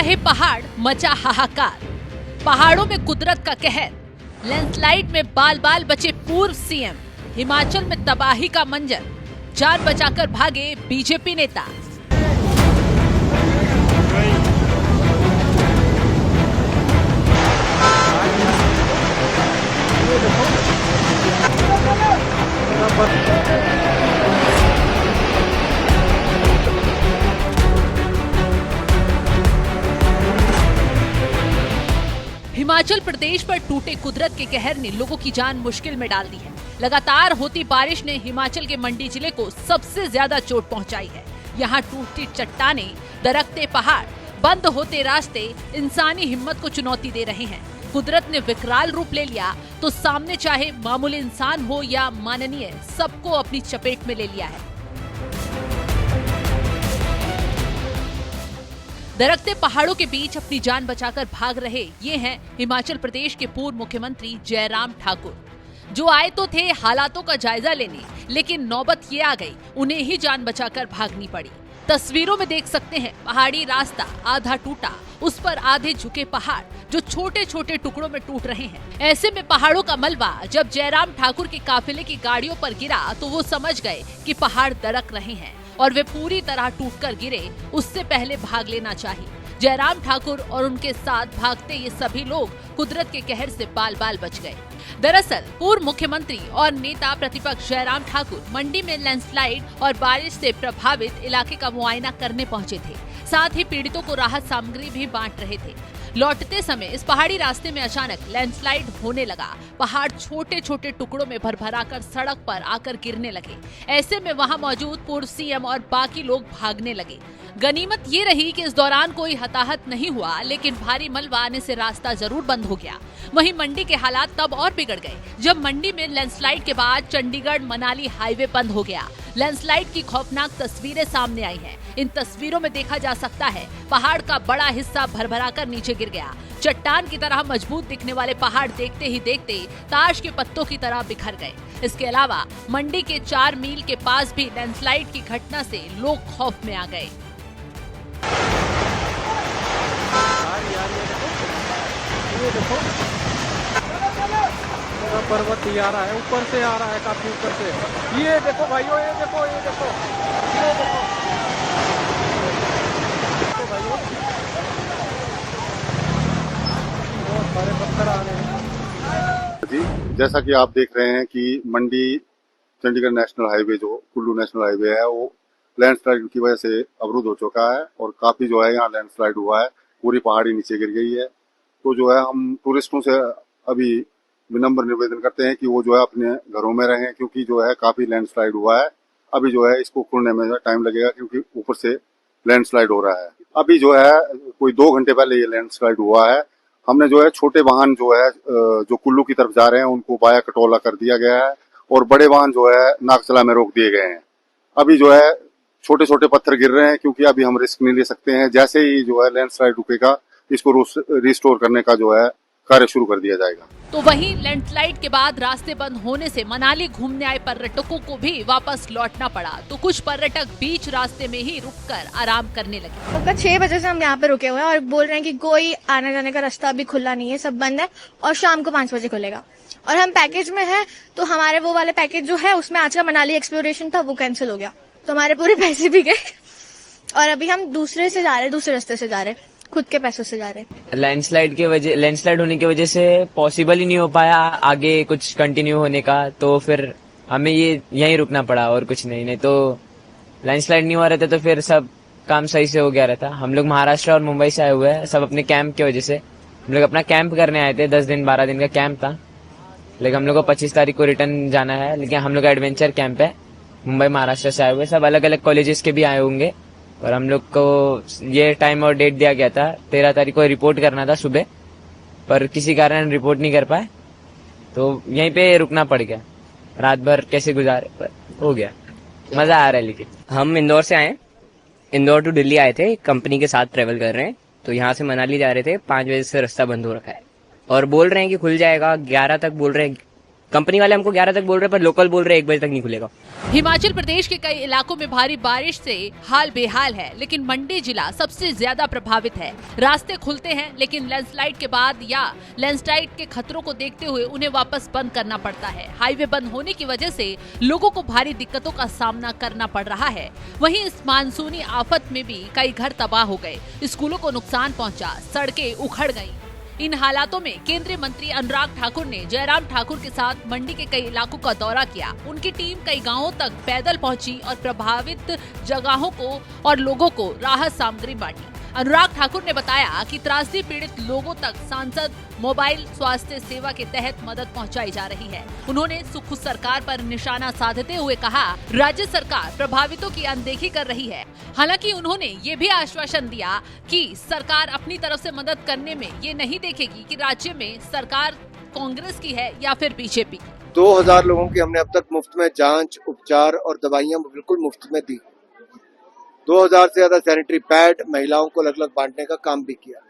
रहे पहाड़, मचा हाहाकार। पहाड़ों में कुदरत का कहर। लैंडस्लाइड में बाल बाल बचे पूर्व सीएम। हिमाचल में तबाही का मंजर। जान बचाकर भागे बीजेपी नेता। हिमाचल प्रदेश पर टूटे कुदरत के कहर ने लोगों की जान मुश्किल में डाल दी है। लगातार होती बारिश ने हिमाचल के मंडी जिले को सबसे ज्यादा चोट पहुंचाई है। यहाँ टूटती चट्टानें, दरकते पहाड़, बंद होते रास्ते इंसानी हिम्मत को चुनौती दे रहे हैं। कुदरत ने विकराल रूप ले लिया तो सामने चाहे मामूली इंसान हो या माननीय, सबको अपनी चपेट में ले लिया है। दरकते पहाड़ों के बीच अपनी जान बचाकर भाग रहे ये हैं हिमाचल प्रदेश के पूर्व मुख्यमंत्री जयराम ठाकुर, जो आए तो थे हालातों का जायजा लेने, लेकिन नौबत ये आ गई उन्हें ही जान बचाकर भागनी पड़ी। तस्वीरों में देख सकते हैं पहाड़ी रास्ता आधा टूटा, उस पर आधे झुके पहाड़ जो छोटे छोटे टुकड़ों में टूट रहे हैं। ऐसे में पहाड़ों का मलबा जब जयराम ठाकुर के काफिले की गाड़ियों पर गिरा तो वो समझ गए कि पहाड़ दरक रहे हैं और वे पूरी तरह टूटकर गिरे, उससे पहले भाग लेना चाहिए। जयराम ठाकुर और उनके साथ भागते ये सभी लोग कुदरत के कहर से बाल बाल बच गए। दरअसल पूर्व मुख्यमंत्री और नेता प्रतिपक्ष जयराम ठाकुर मंडी में लैंडस्लाइड और बारिश से प्रभावित इलाके का मुआयना करने पहुंचे थे। साथ ही पीड़ितों को राहत सामग्री भी बांट रहे थे। लौटते समय इस पहाड़ी रास्ते में अचानक लैंडस्लाइड होने लगा। पहाड़ छोटे छोटे टुकड़ों में भरभरा कर सड़क पर आकर गिरने लगे। ऐसे में वहां मौजूद पूर्व सीएम और बाकी लोग भागने लगे। गनीमत ये रही कि इस दौरान कोई हताहत नहीं हुआ, लेकिन भारी मलबा आने से रास्ता जरूर बंद हो गया। वहीं मंडी के हालात तब और बिगड़ गए जब मंडी में लैंडस्लाइड के बाद चंडीगढ़ मनाली हाईवे बंद हो गया। लैंडस्लाइड की खौफनाक तस्वीरें सामने आई हैं। इन तस्वीरों में देखा जा सकता है पहाड़ का बड़ा हिस्सा भरभरा कर नीचे गिर गया। चट्टान की तरह मजबूत दिखने वाले पहाड़ देखते ही देखते ताश के पत्तों की तरह बिखर गए। इसके अलावा मंडी के 4 मील के पास भी लैंडस्लाइड की घटना से लोग खौफ में आ गए। ये देखो पर्वत ही आ रहा है, ऊपर से आ रहा है, काफी ऊपर से। ये देखो भाइयों, ये देखो, ये देखो, ये देखो, देखो भाइयों, बहुत सारे पत्थर आ रहे हैं। जी, जैसा कि आप देख रहे हैं कि मंडी चंडीगढ़ नेशनल हाईवे, जो कुल्लू नेशनल हाईवे है, वो लैंडस्लाइड की वजह से अवरुद्ध हो चुका है और काफी जो है यहाँ लैंडस्लाइड हुआ है, पूरी पहाड़ी नीचे गिर गई है। तो जो है हम टूरिस्टों से अभी विनम्र निवेदन करते हैं कि वो जो है अपने घरों में रहें, क्योंकि जो है काफी लैंडस्लाइड हुआ है। अभी जो है इसको खुलने में टाइम लगेगा क्योंकि ऊपर से लैंडस्लाइड हो रहा है। अभी जो है कोई 2 घंटे पहले ये लैंडस्लाइड हुआ है। हमने जो है छोटे वाहन जो है जो कुल्लू की तरफ जा रहे हैं उनको बाया कटौला कर दिया गया है और बड़े वाहन जो है नागचला में रोक दिए गए हैं। अभी जो है छोटे छोटे पत्थर गिर रहे हैं क्योंकि अभी हम रिस्क नहीं ले सकते हैं। जैसे ही जो है लैंडस्लाइड रुकेगा इसको रिस्टोर करने का जो है कार्य शुरू कर दिया जाएगा। तो वहीं लैंडस्लाइड के बाद रास्ते बंद होने से मनाली घूमने आए पर्यटकों को भी वापस लौटना पड़ा। तो कुछ पर्यटक बीच रास्ते में ही रुककर आराम करने लगे। सुबह 6 बजे से हम यहाँ पे रुके हुए हैं और बोल रहे हैं कि कोई आने जाने का रास्ता अभी खुला नहीं है, सब बंद है और शाम को 5 बजे खुलेगा। और हम पैकेज में है तो हमारे वो वाले पैकेज जो है उसमें आज का मनाली एक्सप्लोरेशन था, वो कैंसिल हो गया, तो हमारे पूरे पैसे भी गए। और अभी हम दूसरे रास्ते से जा रहे हैं, खुद के पैसों से जा रहे हैं। लैंडस्लाइड होने की वजह से पॉसिबल ही नहीं हो पाया आगे कुछ कंटिन्यू होने का, तो फिर हमें ये यहीं रुकना पड़ा और कुछ नहीं तो लैंडस्लाइड नहीं हो रहे थे तो फिर सब काम सही से हो गया रहता। हम लोग महाराष्ट्र और मुंबई से आए हुए हैं, सब अपने कैंप की वजह से। हम लोग अपना कैंप करने आए थे, 10 दिन 12 दिन का कैंप था, लेकिन हम लोग को 25 तारीख को रिटर्न जाना है। लेकिन हम लोग का एडवेंचर कैंप है, मुंबई महाराष्ट्र से आए हुए, सब अलग अलग कॉलेजेस के भी आए होंगे। और हम लोग को ये टाइम और डेट दिया गया था, 13 तारीख को रिपोर्ट करना था सुबह, पर किसी कारण रिपोर्ट नहीं कर पाए तो यहीं पे रुकना पड़ गया। रात भर कैसे गुजारे, पर हो गया, मजा आ रहा है। लेकिन हम इंदौर से आए, इंदौर टू दिल्ली आए थे, कंपनी के साथ ट्रेवल कर रहे हैं, तो यहाँ से मनाली जा रहे थे। 5 बजे से रास्ता बंद हो रखा है और बोल रहे हैं कि खुल जाएगा, 11 तक बोल रहे हैं कंपनी वाले हमको 11 तक बोल रहे हैं, पर लोकल बोल रहे हैं 1 बजे तक नहीं खुलेगा। हिमाचल प्रदेश के कई इलाकों में भारी बारिश से हाल बेहाल है, लेकिन मंडी जिला सबसे ज्यादा प्रभावित है। रास्ते खुलते हैं, लेकिन लैंडस्लाइड के बाद या लैंडस्लाइड के खतरों को देखते हुए उन्हें वापस बंद करना पड़ता है। हाईवे बंद होने की वजह से लोगों को भारी दिक्कतों का सामना करना पड़ रहा है। वहीं इस मानसूनी आफत में भी कई घर तबाह हो गए, स्कूलों को नुकसान पहुंचा, सड़कें उखड़ गईं। इन हालातों में केंद्रीय मंत्री अनुराग ठाकुर ने जयराम ठाकुर के साथ मंडी के कई इलाकों का दौरा किया। उनकी टीम कई गांवों तक पैदल पहुंची और प्रभावित जगहों को और लोगों को राहत सामग्री बांटी। अनुराग ठाकुर ने बताया कि त्रासदी पीड़ित लोगों तक सांसद मोबाइल स्वास्थ्य सेवा के तहत मदद पहुंचाई जा रही है। उन्होंने सुख सरकार पर निशाना साधते हुए कहा, राज्य सरकार प्रभावितों की अनदेखी कर रही है। हालांकि उन्होंने ये भी आश्वासन दिया कि सरकार अपनी तरफ से मदद करने में ये नहीं देखेगी कि राज्य में सरकार कांग्रेस की है या फिर बीजेपी की। 2000 लोगों की हमने अब तक मुफ्त में जांच, उपचार और दवाइयां बिल्कुल मुफ्त में दी। 2000 से ज्यादा सैनिटरी पैड महिलाओं को अलग अलग बांटने का काम भी किया।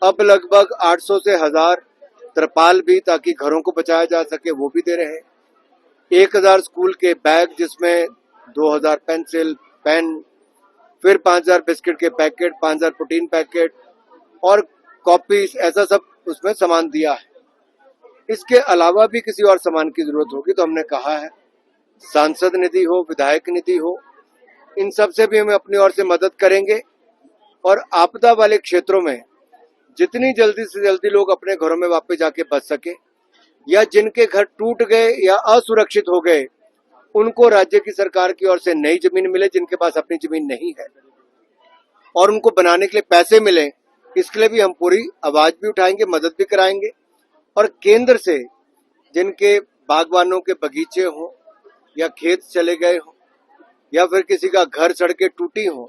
अब लगभग 800 से 1000 त्रिपाल भी, ताकि घरों को बचाया जा सके, वो भी दे रहे हैं। 1000 स्कूल के बैग, जिसमें 2000 पेंसिल, पेन, फिर 5000 बिस्किट के पैकेट, 5000 प्रोटीन पैकेट और कॉपी, ऐसा सब उसमें सामान दिया है। इसके अलावा भी किसी और सामान की जरूरत होगी तो हमने कहा है, सांसद निधि हो, विधायक निधि हो, इन सब से भी हम अपनी ओर से मदद करेंगे। और आपदा वाले क्षेत्रों में जितनी जल्दी से जल्दी लोग अपने घरों में वापस जाके बच सके, या जिनके घर टूट गए या असुरक्षित हो गए, उनको राज्य की सरकार की ओर से नई जमीन मिले, जिनके पास अपनी जमीन नहीं है, और उनको बनाने के लिए पैसे मिले, इसके लिए भी हम पूरी आवाज भी उठाएंगे, मदद भी कराएंगे। और केंद्र से जिनके बागवानों के बगीचे हों या खेत चले गए हों या फिर किसी का घर सड़कें टूटी हों,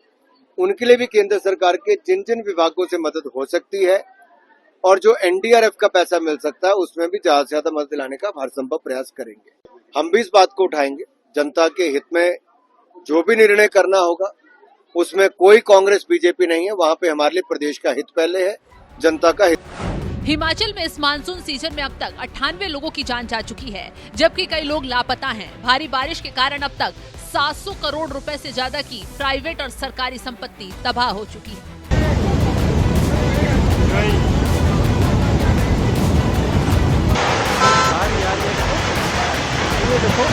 उनके लिए भी केंद्र सरकार के जिन जिन विभागों से मदद हो सकती है और जो एनडीआरएफ का पैसा मिल सकता है, उसमें भी ज्यादा से ज्यादा मदद दिलाने का हर संभव प्रयास करेंगे। हम भी इस बात को उठाएंगे, जनता के हित में जो भी निर्णय करना होगा उसमें कोई कांग्रेस बीजेपी नहीं है, वहां पे हमारे लिए प्रदेश का हित पहले है, जनता का हित। हिमाचल में इस मानसून सीजन में अब तक 98 लोगों की जान जा चुकी है, जबकि कई लोग लापता हैं। भारी बारिश के कारण अब तक 700 करोड़ रुपए से ज्यादा की प्राइवेट और सरकारी संपत्ति तबाह हो चुकी है। ये देखो